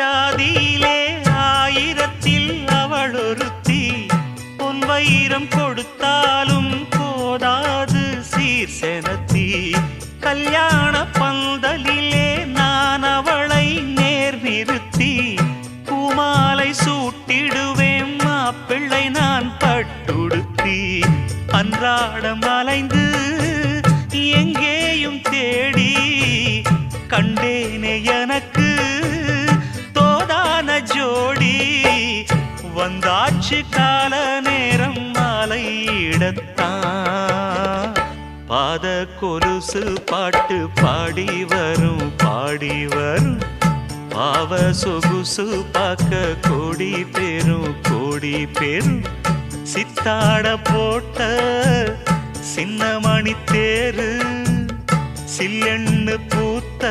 ஜாதியிலே ஆயிரத்தில் அவள் ஒருத்தி பொன் வைரம் கொடுத்தாலும் போதாது சீர் செனத்தி கல்யாண பந்தலிலே நான் அவளை நேர் நிறுத்தி பூமாலை சூட்டிடுவேன் மாப்பிள்ளை நான் பட்டுடுத்தி அன்றாடம் அலைந்து எங்கேயும் தேடி கண்டேனே எனக்கு தோதான ஜோடி வந்தாச்சு கால நேரம் மாலையிடத்தான் பாத கொலுசு பாட்டு பாடி வரும் பாவ சொகுசு பார்க்க கோடி பேரும் சித்தாட போட்ட சின்ன மணி தேரு சில்லெண்ணு பூத்த